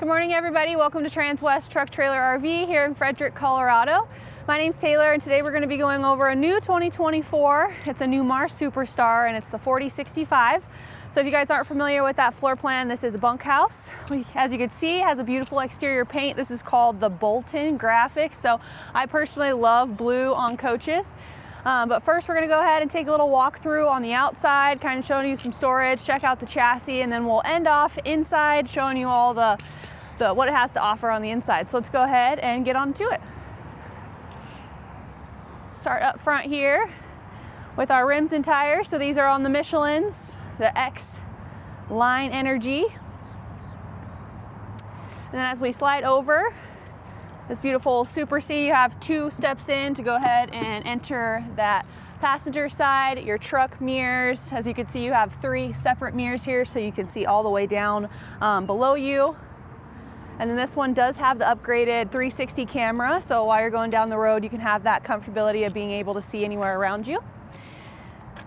Good morning, everybody. Welcome to Transwest Truck Trailer RV here in Frederick, Colorado. My name's Taylor, and today we're going to be going over a new 2024. It's a Newmar Superstar, and it's the 4065. So if you guys aren't familiar with that floor plan, this is a bunkhouse. As you can see, it has a beautiful exterior paint. This is called the Bolton graphics. So I personally love blue on coaches. But first we're going to go ahead and take a little walk through on the outside, kind of showing you some storage, check out the chassis, and then we'll end off inside showing you all the what it has to offer on the inside. So let's go ahead and get on to it. Start up front here with our rims and tires. So these are on the Michelins, the X Line Energy. And then as we slide over this beautiful Super C, you have 2 steps in to go ahead and enter that passenger side, your truck mirrors. As you can see, you have 3 separate mirrors here, so you can see all the way down below you. And then this one does have the upgraded 360 camera, so while you're going down the road, you can have that comfortability of being able to see anywhere around you.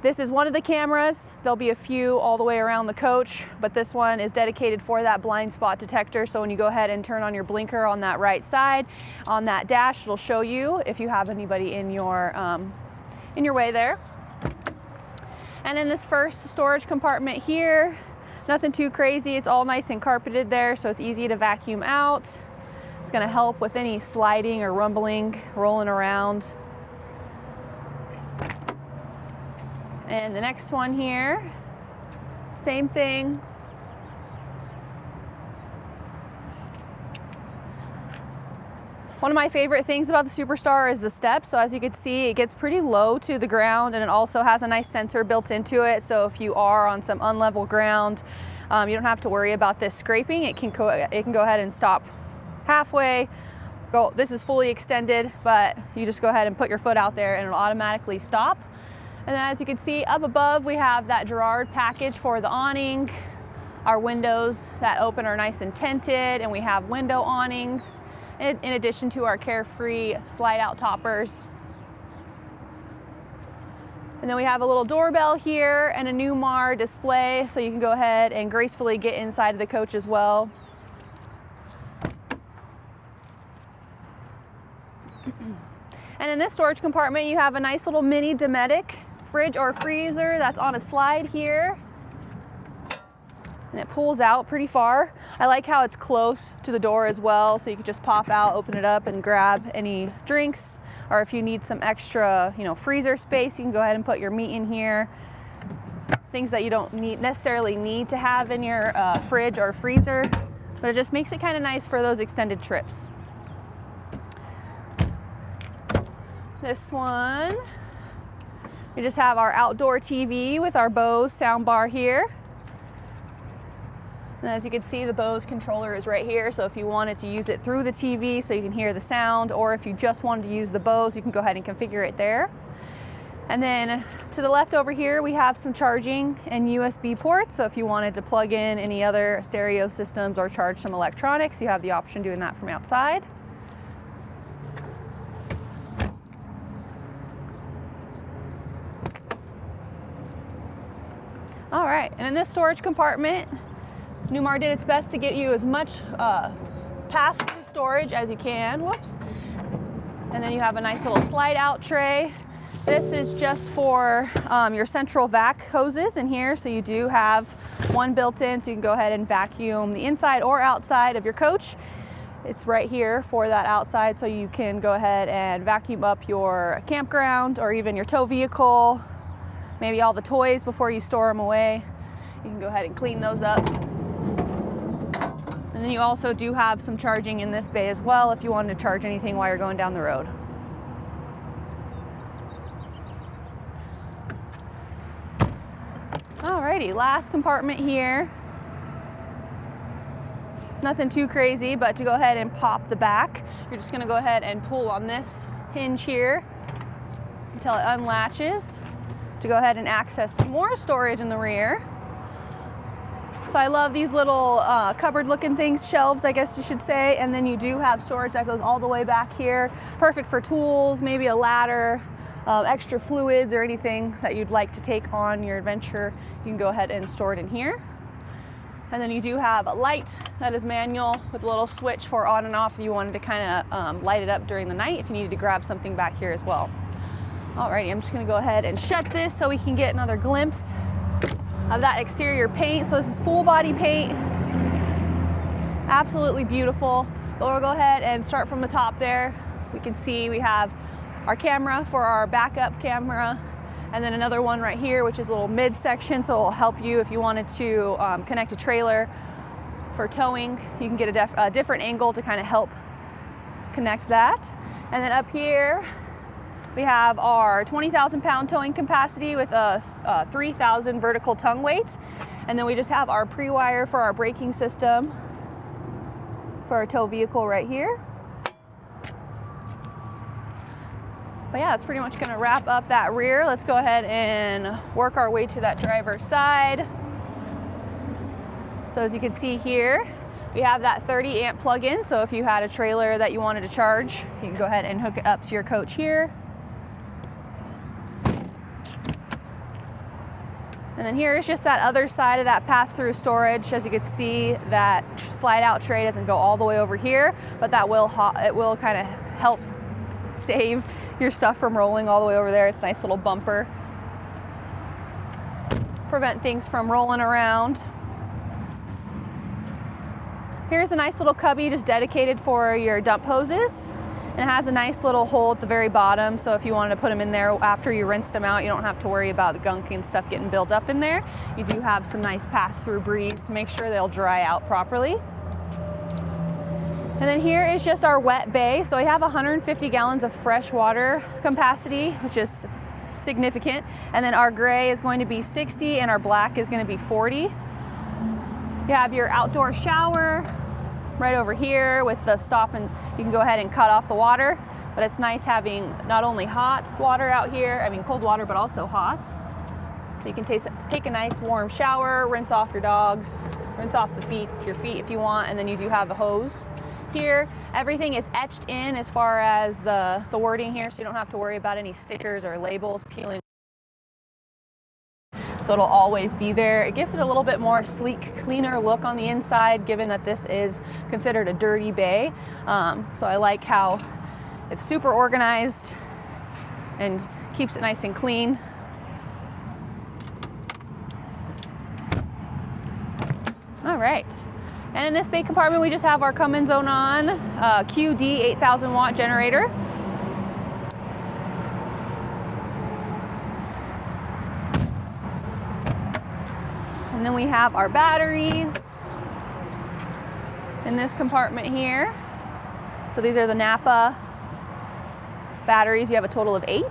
This is one of the cameras. There'll be a few all the way around the coach, but this one is dedicated for that blind spot detector. So when you go ahead and turn on your blinker on that right side, on that dash, it'll show you if you have anybody in your way there. And in this first storage compartment here, nothing too crazy. It's all nice and carpeted there, so it's easy to vacuum out. It's going to help with any sliding or rumbling, rolling around. And the next one here, same thing. One of my favorite things about the Superstar is the steps. So as you can see, it gets pretty low to the ground, and it also has a nice sensor built into it. So if you are on some unlevel ground, you don't have to worry about this scraping. It can go ahead and stop halfway. This is fully extended, but you just go ahead and put your foot out there and it'll automatically stop. And then as you can see up above, we have that Girard package for the awning. Our windows that open are nice and tinted, and we have window awnings in addition to our Carefree slide out toppers. And then we have a little doorbell here and a Newmar display, so you can go ahead and gracefully get inside of the coach as well. And in this storage compartment, you have a nice little mini Dometic fridge or freezer that's on a slide here. And it pulls out pretty far. I like how it's close to the door as well, so you can just pop out, open it up, and grab any drinks. Or if you need some extra, freezer space, you can go ahead and put your meat in here. Things that you don't necessarily need to have in your fridge or freezer, but it just makes it kind of nice for those extended trips. This one, we just have our outdoor TV with our Bose soundbar here. And as you can see, the Bose controller is right here. So if you wanted to use it through the TV so you can hear the sound, or if you just wanted to use the Bose, you can go ahead and configure it there. And then to the left over here, we have some charging and USB ports. So if you wanted to plug in any other stereo systems or charge some electronics, you have the option doing that from outside. All right, and in this storage compartment, Newmar did its best to get you as much pass-through storage as you can. Whoops. And then you have a nice little slide-out tray. This is just for your central vac hoses in here. So you do have one built in, so you can go ahead and vacuum the inside or outside of your coach. It's right here for that outside, so you can go ahead and vacuum up your campground or even your tow vehicle, maybe all the toys before you store them away. You can go ahead and clean those up. And then you also do have some charging in this bay as well if you wanted to charge anything while you're going down the road. Alrighty, last compartment here. Nothing too crazy, but to go ahead and pop the back, you're just gonna go ahead and pull on this hinge here until it unlatches to go ahead and access some more storage in the rear. So I love these little cupboard looking things, shelves I guess you should say, and then you do have storage that goes all the way back here. Perfect for tools, maybe a ladder, extra fluids or anything that you'd like to take on your adventure. You can go ahead and store it in here. And then you do have a light that is manual with a little switch for on and off if you wanted to kind of light it up during the night if you needed to grab something back here as well. Alrighty, I'm just gonna go ahead and shut this so we can get another glimpse of that exterior paint. So this is full body paint, absolutely beautiful. But we'll go ahead and start from the top there. We can see we have our camera for our backup camera, and then another one right here, which is a little mid section, so it'll help you if you wanted to connect a trailer for towing. You can get a different angle to kind of help connect that. And then up here, we have our 20,000 pound towing capacity with a 3,000 vertical tongue weight. And then we just have our pre-wire for our braking system for our tow vehicle right here. But yeah, that's pretty much gonna wrap up that rear. Let's go ahead and work our way to that driver's side. So as you can see here, we have that 30 amp plug-in. So if you had a trailer that you wanted to charge, you can go ahead and hook it up to your coach here. And then here is just that other side of that pass-through storage. As you can see, that slide-out tray doesn't go all the way over here, but that will kind of help save your stuff from rolling all the way over there. It's a nice little bumper. Prevent things from rolling around. Here's a nice little cubby just dedicated for your dump hoses. And it has a nice little hole at the very bottom, so if you wanted to put them in there after you rinsed them out, you don't have to worry about the gunk and stuff getting built up in there. You do have some nice pass-through breeze to make sure they'll dry out properly. And then here is just our wet bay. So we have 150 gallons of fresh water capacity, which is significant. And then our gray is going to be 60 and our black is going to be 40. You have your outdoor shower right over here with the stop, and you can go ahead and cut off the water. But it's nice having not only hot water out here, I mean cold water, but also hot. So you can take a nice warm shower, rinse off your dogs, rinse off your feet if you want, and then you do have a hose here. Everything is etched in as far as the wording here, so you don't have to worry about any stickers or labels peeling. So it'll always be there. It gives it a little bit more sleek, cleaner look on the inside, given that this is considered a dirty bay. So I like how it's super organized and keeps it nice and clean. All right. And in this bay compartment, we just have our Cummins Onan QD 8,000 watt generator. And then we have our batteries in this compartment here. So these are the Napa batteries. You have a total of 8.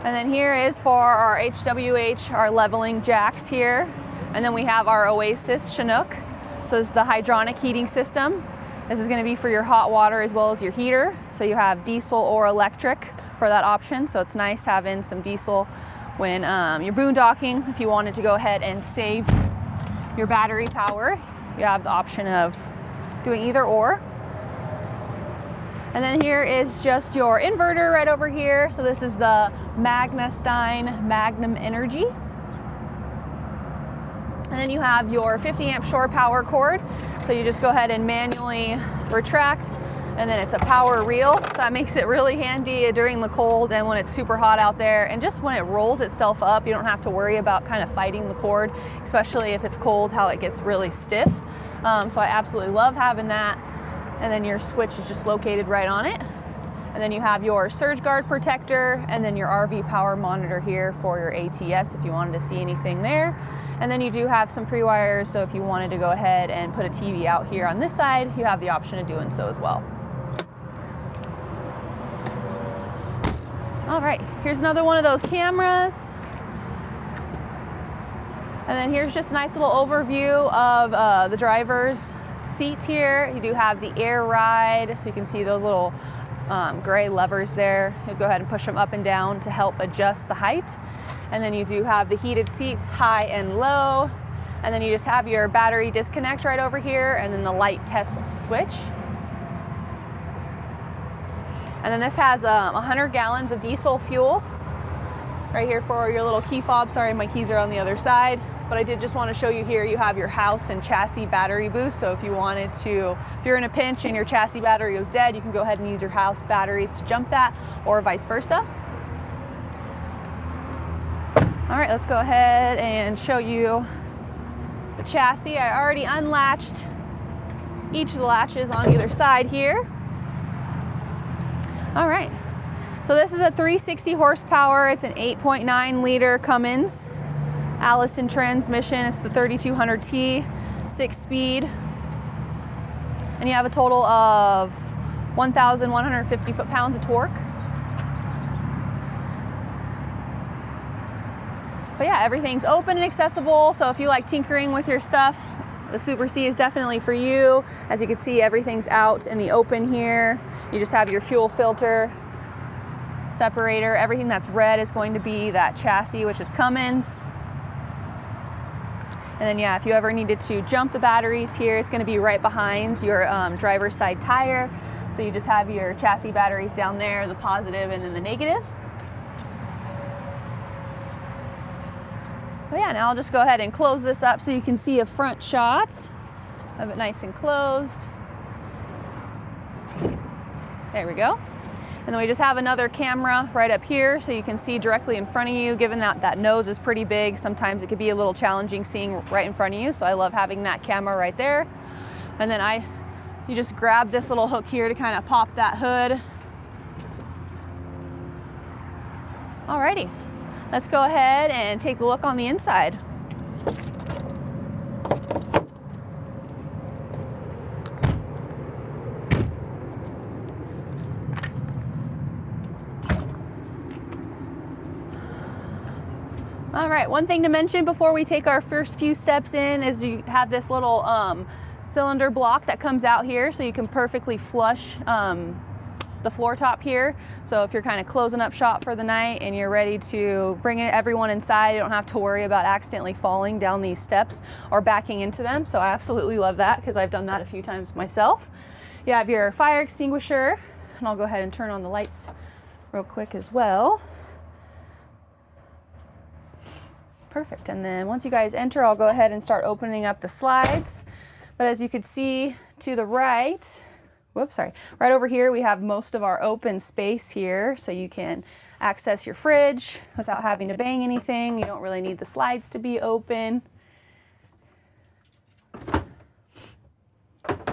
And then here is for our HWH, our leveling jacks here. And then we have our Oasis Chinook. So this is the hydronic heating system. This is going to be for your hot water as well as your heater. So you have diesel or electric for that option. So it's nice having some diesel when you're boondocking. If you wanted to go ahead and save your battery power, you have the option of doing either or. And then here is just your inverter right over here. So this is the Magna-Stein Magnum Energy. And then you have your 50 amp shore power cord. So you just go ahead and manually retract, and then it's a power reel. So that makes it really handy during the cold and when it's super hot out there. And just when it rolls itself up, you don't have to worry about kind of fighting the cord, especially if it's cold, how it gets really stiff. So I absolutely love having that. And then your switch is just located right on it. And then you have your surge guard protector, and then your RV power monitor here for your ATS if you wanted to see anything there. And then you do have some pre-wires, so if you wanted to go ahead and put a TV out here on this side, you have the option of doing so as well. All right, here's another one of those cameras. And then here's just a nice little overview of the driver's seat here. You do have the air ride, so you can see those little gray levers there. You'll go ahead and push them up and down to help adjust the height. And then you do have the heated seats, high and low. And then you just have your battery disconnect right over here, and then the light test switch. And then this has 100 gallons of diesel fuel right here for your little key fob. Sorry, my keys are on the other side. but I did just want to show you here, you have your house and chassis battery boost. So if you wanted to, if you're in a pinch and your chassis battery was dead, you can go ahead and use your house batteries to jump that, or vice versa. All right, let's go ahead and show you the chassis. I already unlatched each of the latches on either side here. All right, so this is a 360 horsepower. It's an 8.9 liter Cummins Allison transmission. It's the 3200T, 6-speed. And you have a total of 1,150 foot-pounds of torque. But yeah, everything's open and accessible. So if you like tinkering with your stuff, the Super C is definitely for you. As you can see, everything's out in the open here. You just have your fuel filter, separator. Everything that's red is going to be that chassis, which is Cummins. And then yeah, if you ever needed to jump the batteries here, it's going to be right behind your driver's side tire. So you just have your chassis batteries down there, the positive and then the negative. But yeah, now I'll just go ahead and close this up so you can see a front shot of it nice and closed. There we go. And then we just have another camera right up here so you can see directly in front of you. Given that that nose is pretty big, sometimes it could be a little challenging seeing right in front of you. So I love having that camera right there. And then you just grab this little hook here to kind of pop that hood. Alrighty. Let's go ahead and take a look on the inside. All right, one thing to mention before we take our first few steps in is you have this little cylinder block that comes out here, so you can perfectly flush the floor top here. So if you're kind of closing up shop for the night and you're ready to bring everyone inside, you don't have to worry about accidentally falling down these steps or backing into them. So I absolutely love that because I've done that a few times myself. You have your fire extinguisher, and I'll go ahead and turn on the lights real quick as well. Perfect. And then once you guys enter, I'll go ahead and start opening up the slides. But as you can see to the right, right over here, we have most of our open space here, so you can access your fridge without having to bang anything. You don't really need the slides to be open.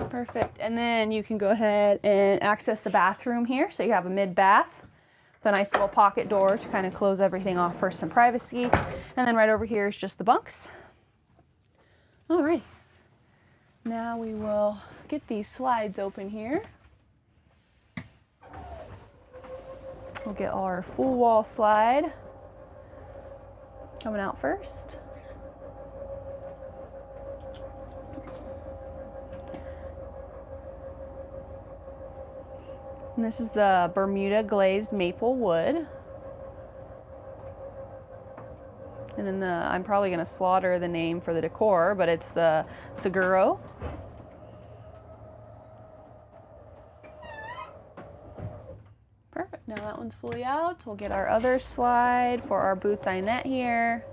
Perfect. And then you can go ahead and access the bathroom here. So you have a mid-bath with a nice little pocket door to kind of close everything off for some privacy. And then right over here is just the bunks. All right. Now we will get these slides open here. We'll get our full wall slide coming out first. And this is the Bermuda glazed maple wood. And then I'm probably going to slaughter the name for the decor, but it's the Seguro. Perfect. Now that one's fully out. We'll get our other slide for our boot dinette here.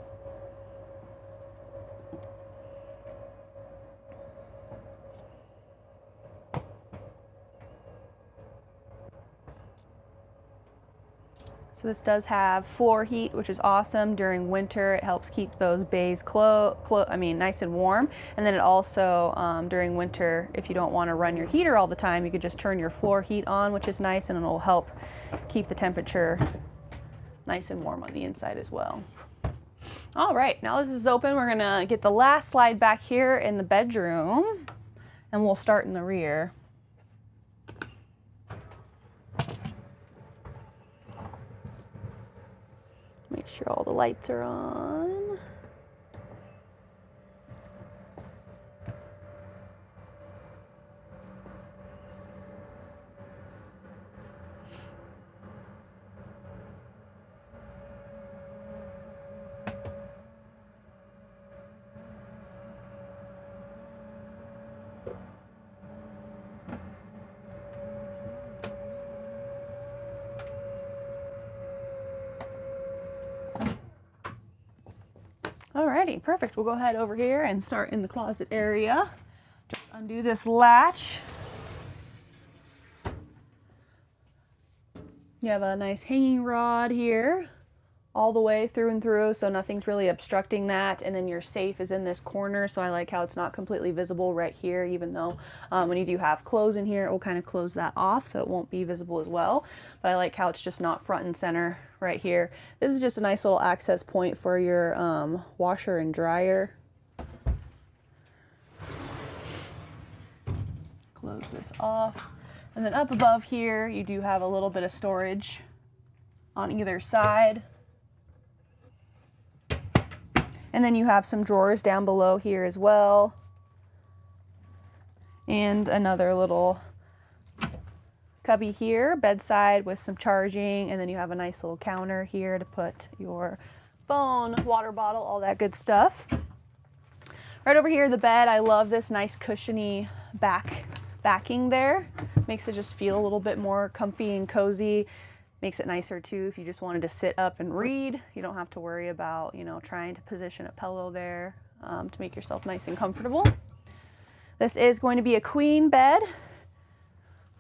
So this does have floor heat, which is awesome during winter. It helps keep those bays nice and warm. And then it also, during winter, if you don't want to run your heater all the time, you could just turn your floor heat on, which is nice, and it'll help keep the temperature nice and warm on the inside as well. All right, now this is open. We're gonna get the last slide back here in the bedroom, and we'll start in the rear. Make sure all the lights are on. Alrighty, perfect. We'll go ahead over here and start in the closet area. Just undo this latch. You have a nice hanging rod here all the way through and through, so nothing's really obstructing that. And then your safe is in this corner, so I like how it's not completely visible right here, even though when you do have clothes in here, it will kind of close that off so it won't be visible as well. But I like how it's just not front and center right here. This is just a nice little access point for your washer and dryer. Close this off. And then up above here, you do have a little bit of storage on either side. And then you have some drawers down below here as well. And another little cubby here, bedside with some charging. And then you have a nice little counter here to put your phone, water bottle, all that good stuff. Right over here, the bed, I love this nice cushiony backing there. Makes it just feel a little bit more comfy and cozy. Makes it nicer too if you just wanted to sit up and read. You don't have to worry about, you know, trying to position a pillow there to make yourself nice and comfortable. This is going to be a queen bed.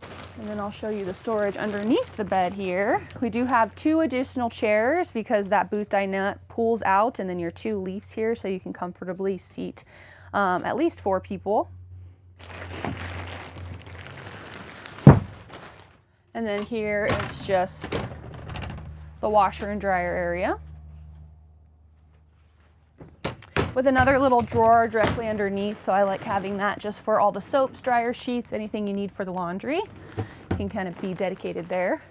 And then I'll show you the storage underneath the bed here. We do have 2 additional chairs because that boot dinette pulls out, and then your 2 leaves here so you can comfortably seat at least 4 people. And then here is just the washer and dryer area with another little drawer directly underneath. So I like having that just for all the soaps, dryer sheets, anything you need for the laundry. You can kind of be dedicated there.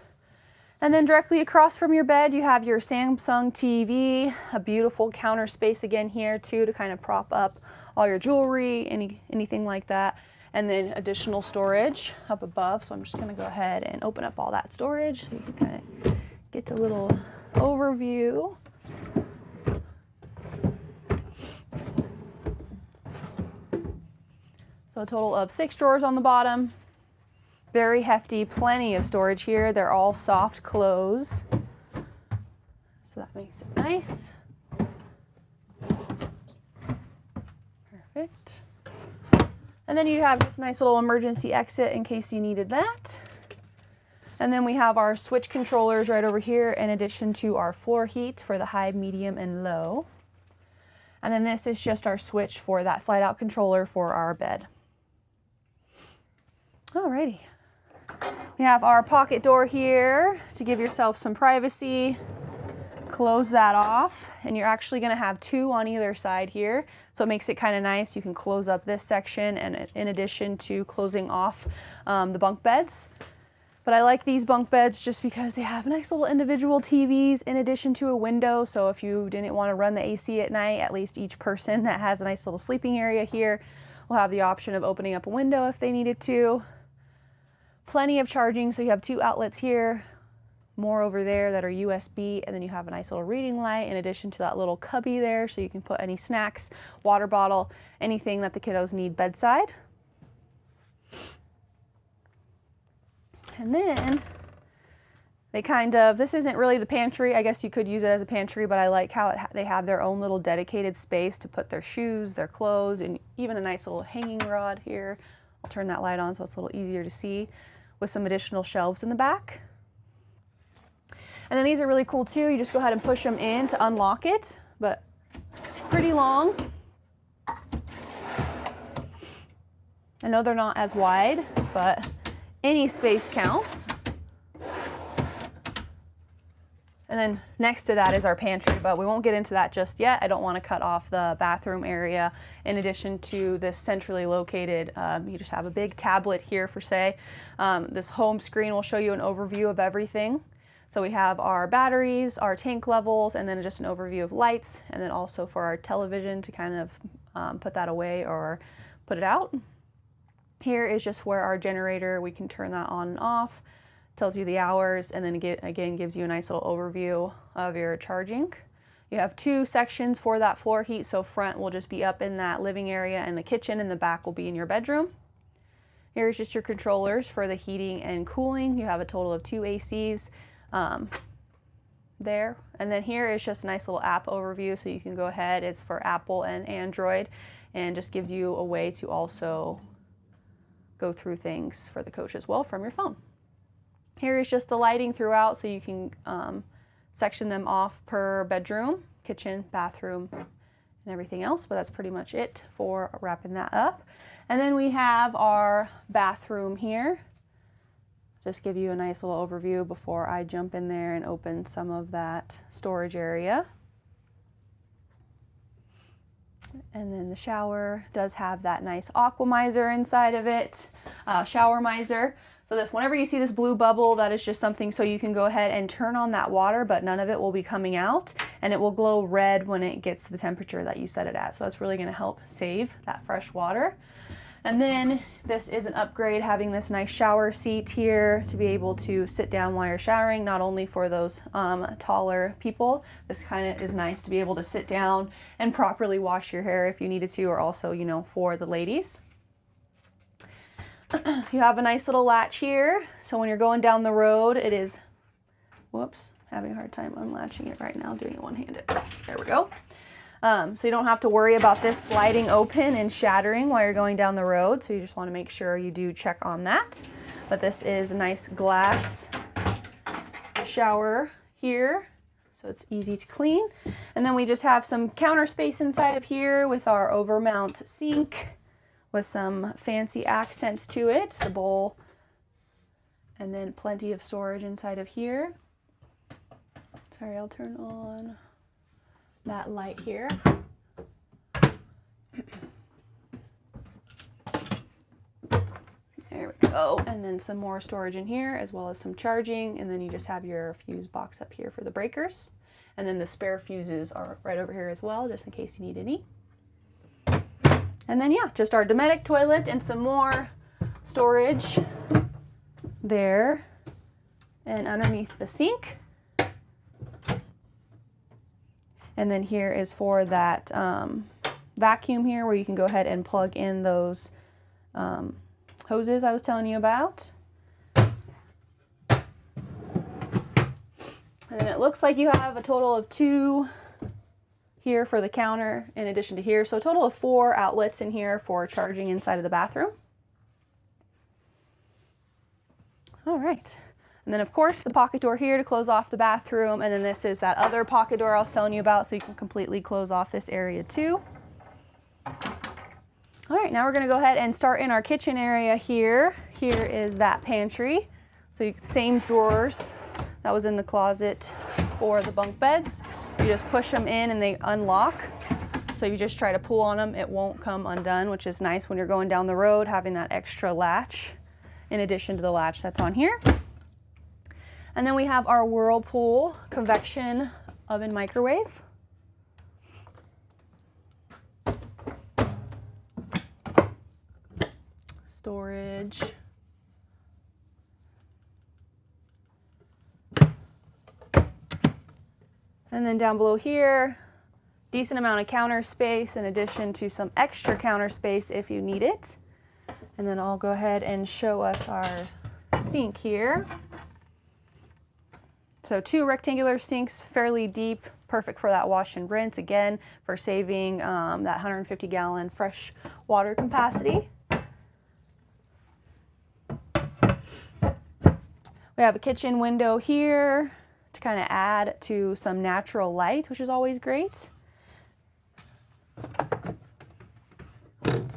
And then directly across from your bed, you have your Samsung TV, a beautiful counter space again here too to kind of prop up all your jewelry, anything like that. And then additional storage up above. So I'm just going to go ahead and open up all that storage so you can kind of get a little overview. So a total of 6 drawers on the bottom. Very hefty, plenty of storage here. They're all soft close. So that makes it nice. Perfect. And then you have this nice little emergency exit in case you needed that. And then we have our switch controllers right over here in addition to our floor heat for the high, medium, and low. And then this is just our switch for that slide out controller for our bed. Alrighty. We have our pocket door here to give yourself some privacy. Close that off, and you're actually going to have 2 on either side here, so it makes it kind of nice. You can close up this section, and in addition to closing off the bunk beds. But I like these bunk beds just because they have nice little individual TVs in addition to a window, so if you didn't want to run the AC at night, at least each person that has a nice little sleeping area here will have the option of opening up a window if they needed to. Plenty of charging, so you have 2 outlets here, more over there that are USB, and then you have a nice little reading light in addition to that little cubby there, so you can put any snacks, water bottle, anything that the kiddos need bedside. And then they this isn't really the pantry. I guess you could use it as a pantry, but I like how they have their own little dedicated space to put their shoes, their clothes, and even a nice little hanging rod here. I'll turn that light on so it's a little easier to see, with some additional shelves in the back. And then these are really cool too. You just go ahead and push them in to unlock it, but pretty long. I know they're not as wide, but any space counts. And then next to that is our pantry, but we won't get into that just yet. I don't want to cut off the bathroom area. In addition to this centrally located, you just have a big tablet here for this home screen will show you an overview of everything. So we have our batteries, our tank levels, and then just an overview of lights, and then also for our television to kind of put that away or put it out. Here is just where our generator, we can turn that on and off, tells you the hours, and then again gives you a nice little overview of your charging. You have 2 sections for that floor heat, so front will just be up in that living area and the kitchen, and the back will be in your bedroom. Here's just your controllers for the heating and cooling. You have a total of 2 ACs. there. And then here is just a nice little app overview, so you can go ahead. It's for Apple and Android, and just gives you a way to also go through things for the coach as well from your phone. Here is just the lighting throughout, so you can section them off per bedroom, kitchen, bathroom, and everything else, but that's pretty much it for wrapping that up. And then we have our bathroom here. Just give you a nice little overview before I jump in there and open some of that storage area. And then the shower does have that nice aqua miser inside of it, shower miser. So this, whenever you see this blue bubble, that is just something so you can go ahead and turn on that water, but none of it will be coming out, and it will glow red when it gets to the temperature that you set it at. So that's really going to help save that fresh water. And then this is an upgrade, having this nice shower seat here to be able to sit down while you're showering, not only for those taller people. This kind of is nice to be able to sit down and properly wash your hair if you needed to, or also, you know, for the ladies. You have a nice little latch here, so when you're going down the road, it is, whoops, having a hard time unlatching it right now, doing it one-handed. There we go. So you don't have to worry about this sliding open and shattering while you're going down the road, so you just want to make sure you do check on that. But this is a nice glass shower here, so it's easy to clean. And then we just have some counter space inside of here with our overmount sink with some fancy accents to it, the bowl, and then plenty of storage inside of here. Sorry, I'll turn on that light here. There we go. And then some more storage in here, as well as some charging, and then you just have your fuse box up here for the breakers. And then the spare fuses are right over here as well, just in case you need any. And then yeah, just our Dometic toilet and some more storage there and underneath the sink. And then here is for that vacuum here, where you can go ahead and plug in those hoses I was telling you about. And then it looks like you have a total of 2 here for the counter in addition to here. So a total of 4 outlets in here for charging inside of the bathroom. All right. And then of course the pocket door here to close off the bathroom. And then this is that other pocket door I was telling you about, so you can completely close off this area too. All right, now we're gonna go ahead and start in our kitchen area here. Here is that pantry. So same drawers that was in the closet for the bunk beds. You just push them in and they unlock. So you just try to pull on them, it won't come undone, which is nice when you're going down the road, having that extra latch in addition to the latch that's on here. And then we have our Whirlpool convection oven microwave. Storage. And then down below here, decent amount of counter space in addition to some extra counter space if you need it. And then I'll go ahead and show us our sink here. So 2 rectangular sinks, fairly deep, perfect for that wash and rinse, again, for saving that 150-gallon fresh water capacity. We have a kitchen window here to kind of add to some natural light, which is always great. And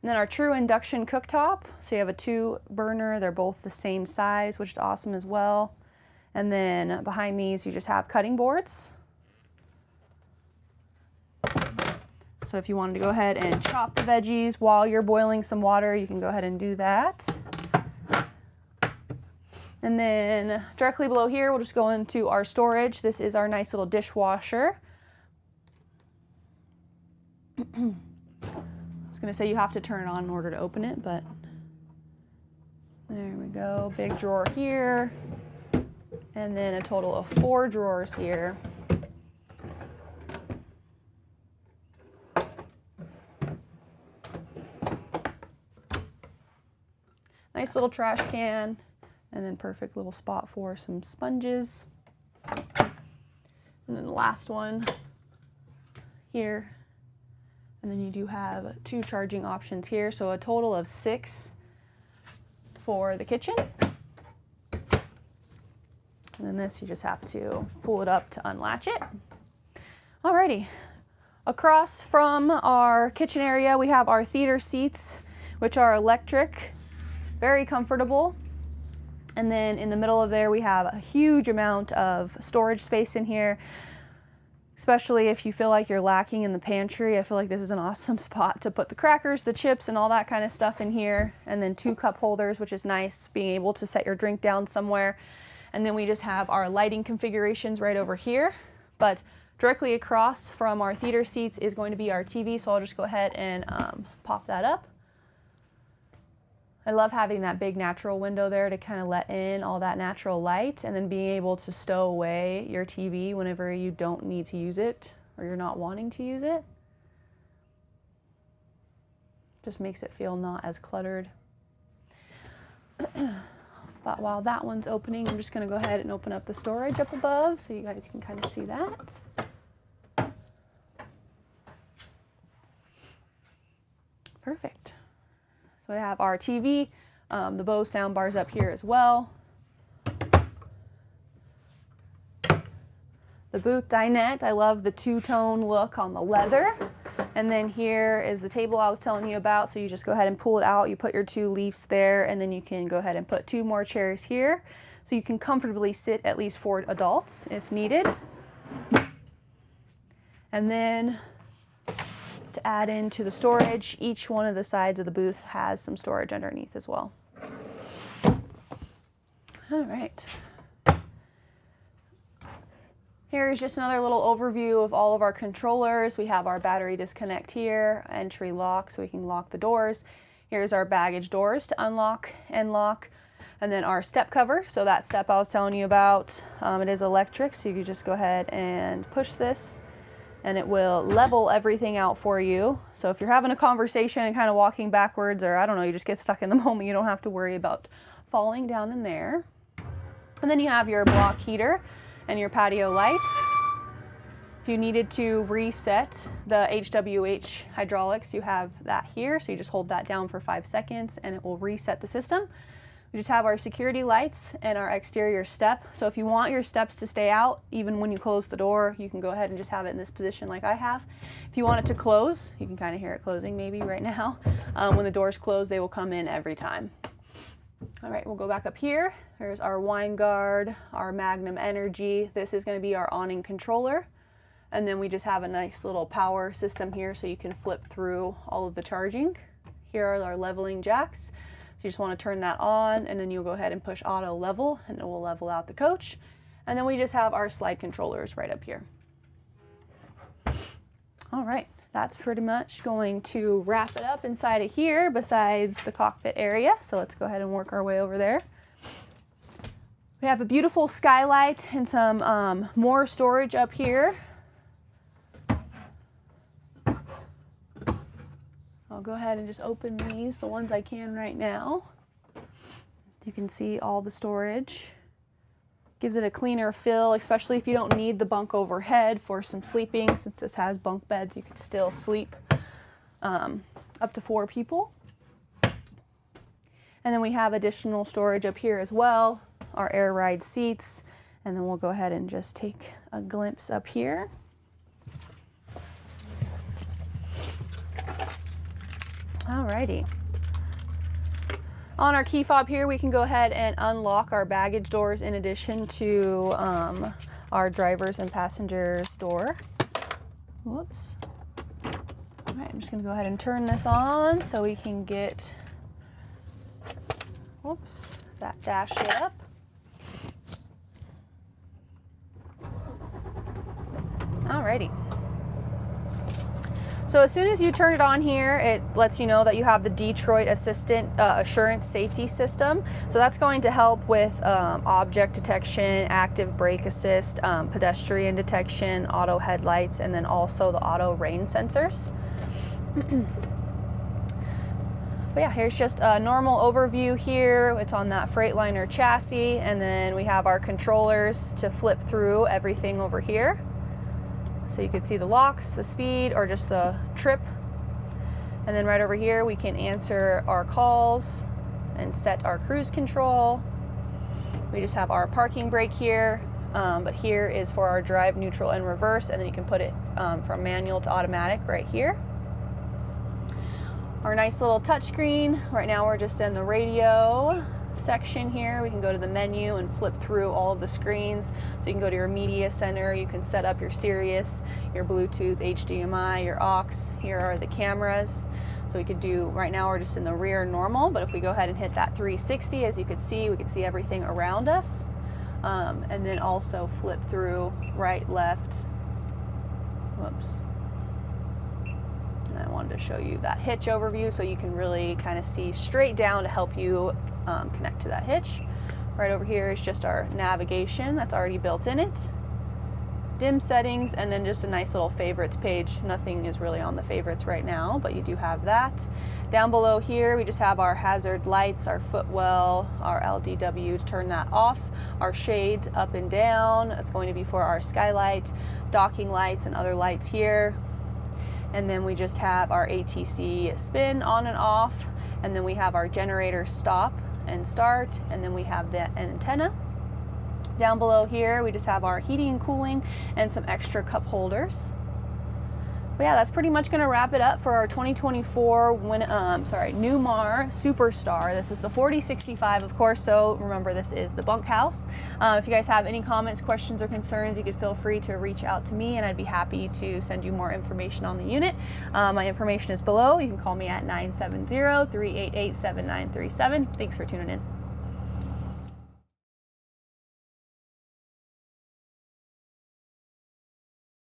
then our true induction cooktop. So you have a 2 burner, they're both the same size, which is awesome as well. And then behind these, you just have cutting boards. So if you wanted to go ahead and chop the veggies while you're boiling some water, you can go ahead and do that. And then directly below here, we'll just go into our storage. This is our nice little dishwasher. I was gonna say you have to turn it on in order to open it, but there we go. Big drawer here. And then a total of 4 drawers here. Nice little trash can. And then perfect little spot for some sponges. And then the last one here. And then you do have 2 charging options here. So a total of 6 for the kitchen. And then this, you just have to pull it up to unlatch it. Alrighty. Across from our kitchen area, we have our theater seats, which are electric, very comfortable. And then in the middle of there, we have a huge amount of storage space in here, especially if you feel like you're lacking in the pantry. I feel like this is an awesome spot to put the crackers, the chips, and all that kind of stuff in here. And then 2 cup holders, which is nice, being able to set your drink down somewhere. And then we just have our lighting configurations right over here. But directly across from our theater seats is going to be our TV, so I'll just go ahead and pop that up. I love having that big natural window there to kind of let in all that natural light, and then being able to stow away your TV whenever you don't need to use it or you're not wanting to use it. Just makes it feel not as cluttered. But while that one's opening, I'm just going to go ahead and open up the storage up above so you guys can kind of see that. Perfect. So we have our TV, the Bose sound bars up here as well. The booth dinette, I love the 2-tone look on the leather. And then here is the table I was telling you about. So you just go ahead and pull it out. You put your 2 leaves there, and then you can go ahead and put 2 more chairs here. So you can comfortably sit at least 4 adults if needed. And then to add into the storage, each one of the sides of the booth has some storage underneath as well. All right. Here is just another little overview of all of our controllers. We have our battery disconnect here, entry lock so we can lock the doors. Here's our baggage doors to unlock and lock. And then our step cover. So that step I was telling you about, it is electric, so you can just go ahead and push this and it will level everything out for you. So if you're having a conversation and kind of walking backwards, or I don't know, you just get stuck in the moment, you don't have to worry about falling down in there. And then you have your block heater and your patio lights. If you needed to reset the HWH hydraulics, you have that here. So you just hold that down for 5 seconds and it will reset the system. We just have our security lights and our exterior step. So if you want your steps to stay out, even when you close the door, you can go ahead and just have it in this position like I have. If you want it to close, you can kind of hear it closing maybe right now. When the doors close, they will come in every time. All right, we'll go back up here. There's our wine guard, our Magnum Energy. This is going to be our awning controller. And then we just have a nice little power system here so you can flip through all of the charging. Here are our leveling jacks. So you just want to turn that on and then you'll go ahead and push auto level and it will level out the coach. And then we just have our slide controllers right up here. All right. That's pretty much going to wrap it up inside of here besides the cockpit area. So let's go ahead and work our way over there. We have a beautiful skylight and some more storage up here. So I'll go ahead and just open these, the ones I can right now. You can see all the storage. Gives it a cleaner feel, especially if you don't need the bunk overhead for some sleeping. Since this has bunk beds, you could still sleep up to 4 people. And then we have additional storage up here as well, our air ride seats. And then we'll go ahead and just take a glimpse up here. Alrighty. On our key fob here, we can go ahead and unlock our baggage doors in addition to our driver's and passenger's door. Whoops. All right, I'm just gonna go ahead and turn this on so we can get, whoops, that dash lit up. Alrighty. So as soon as you turn it on here, it lets you know that you have the Detroit Assistant Assurance Safety System. So that's going to help with object detection, active brake assist, pedestrian detection, auto headlights, and then also the auto rain sensors. But yeah, here's just a normal overview here. It's on that Freightliner chassis, and then we have our controllers to flip through everything over here. So you can see the locks, the speed, or just the trip. And then right over here, we can answer our calls and set our cruise control. We just have our parking brake here, but here is for our drive, neutral, and reverse, and then you can put it from manual to automatic right here. Our nice little touchscreen. Right now we're just in the radio section here. We can go to the menu and flip through all of the screens. So you can go to your media center, you can set up your Sirius, your Bluetooth, HDMI, your aux. Here are the cameras. So we could do, right now we're just in the rear normal, but if we go ahead and hit that 360, as you can see, we can see everything around us. And then also flip through right, left, whoops. And I wanted to show you that hitch overview so you can really kind of see straight down to help you connect to that hitch. Right over here is just our navigation that's already built in it. Dim settings, and then just a nice little favorites page. Nothing is really on the favorites right now, but you do have that. Down below here, we just have our hazard lights, our footwell, our LDW to turn that off, our shade up and down. It's going to be for our skylight, docking lights, and other lights here. And then we just have our ATC spin on and off, and then we have our generator stop and start, and then we have the antenna. Down below here, we just have our heating and cooling and some extra cup holders. But yeah, that's pretty much going to wrap it up for our 2024 Newmar Superstar. This is the 4065, of course, so remember this is the bunkhouse. If you guys have any comments, questions, or concerns, you could feel free to reach out to me, and I'd be happy to send you more information on the unit. My information is below. You can call me at 970-388-7937. Thanks for tuning in.